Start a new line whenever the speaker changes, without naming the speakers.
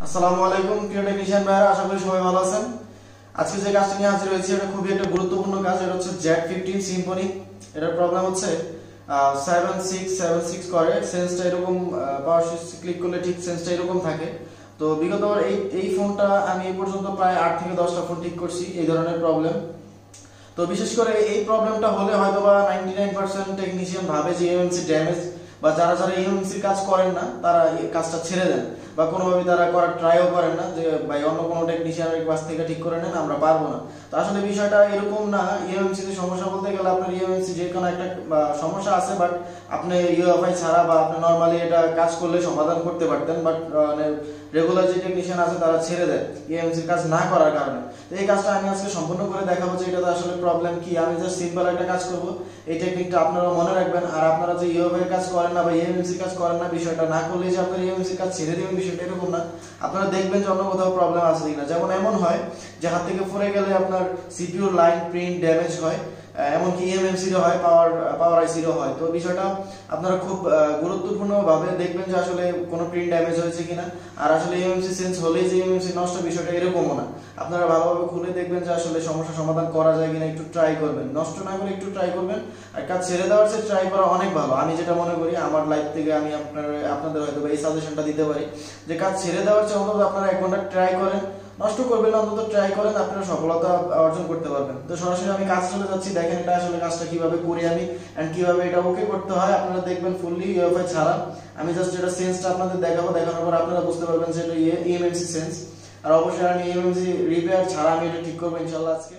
আসসালামু আলাইকুম প্রিয় টেকনিশিয়ান ভাইরা, আশা করি সবাই ভালো আছেন। আজকে যে কাজটা নিয়ে হাজির হয়েছি এটা খুবই একটা গুরুত্বপূর্ণ কাজ। এটা হচ্ছে z15 সিম্ফনি। এটার প্রবলেম হচ্ছে 7676 করে সেন্সটা এরকম, পাওয়ার সুইচ ক্লিক করলে ঠিক সেন্সটা এরকম থাকে। তো বিগত এই ফোনটা আমি এই পর্যন্ত প্রায় 8 থেকে 10টা ফোন ঠিক করছি এই ধরনের প্রবলেম। তো বিশেষ করে এই প্রবলেমটা হলে হয়তোবা 99% টেকনিশিয়ান ভাবে যে এমএমসি ড্যামেজ, বা যারা যারা এমএমসি কাজ করেন না তারা এই কাজটা ছেড়ে দেন, বা কোনোভাবে তারা করার ট্রাইও করেন না যে ভাই অন্য কোনো টেকনিশিয়ানের কাছ থেকে ঠিক করে নেন, আমরা পারবো না। তো আসলে বিষয়টা এরকম না। ইএমএমসি তে সমস্যা বলতে গেলে আপনার ইএমএমসি যে কোনো একটা সমস্যা আছে, বাট আপনি ইউএফআই ছাড়া বা আপনি নর্মালি এটা কাজ করলে সমাধান করতে পারতেন, বাট মানে রেগুলার যে টেকনিশিয়ান আছে তারা ছেড়ে দেয় ইএমএমসির কাজ না করার কারণে। তো এই কাজটা আমি আজকে সম্পূর্ণ করে দেখাবো যে এটা আসলে প্রবলেম কি। আমি জাস্ট সিম্পল একটা কাজ করব, এই টেকনিকটা আপনারা মনে রাখবেন। আর আপনারা যে ইউএফআই কাজ করেন না বা ইএমএমসি কাজ করেন না, বিষয়টা না করলে যে আপনার ইএমএমসি কাজ ছেড়ে দেবেন বিষয়টা এরকম না। আপনারা দেখবেন যে অন্য কোথাও প্রবলেম আছে কিনা। যেমন এমন হয় যে হাত থেকে পড়ে গেলে আপনার সিপিইউর লাইন প্রিন্ট ড্যামেজ হয়, এমনকি ইএমএমসিরও হয়, পাওয়ার আইসিরও হয়। তো বিষয়টা আপনারা খুব গুরুত্বপূর্ণভাবে দেখবেন যে আসলে কোনো প্রিন্ট ড্যামেজ হয়েছে কিনা। আর আসলে ইএমএমসি চেঞ্জ হলেই যে ইএমএমসি নষ্ট, বিষয়টা এরকমও না। আপনারা ভালোভাবে খুলে দেখবেন যে আসলে সমস্যা সমাধান করা যায় কিনা, একটু ট্রাই করবেন, নষ্ট না করে একটু ট্রাই করবেন। আর কাজ ছেড়ে দেওয়ার চেয়ে ট্রাই করা অনেক ভালো। আমি যেটা মনে করি আমার লাইফ থেকে আমি আপনাদের হয়তো এই সাজেশনটা দিতে পারি যে কাজ ছেড়ে দেওয়ার চেয়ে অন্তত আপনারা 1 ঘন্টা ট্রাই করেন, নষ্ট করবেন, অন্তত ট্রাই করেন, আপনারা সফলতা অর্জন করতে পারবেন। তো সরাসরি আমি কাজ চলে যাচ্ছি, দেখেন এটা আসলে কাজটা কিভাবে করি আমি এন্ড কিভাবে এটা ওকে করতে হয়। আপনারা দেখবেন ফুললি ইউএফআই ছাড়া। আমি জাস্ট এটা সেন্সটা আপনাদের দেখাবো, দেখানোর পর আপনারা বুঝতে পারবেন যে এটা ইএমএমসি সেন্স। আর অবশ্যই আমি ইএমএমসি রিপেয়ার ছাড়া আমি এটা ঠিক করবো ইনশাআল্লাহ আজকে।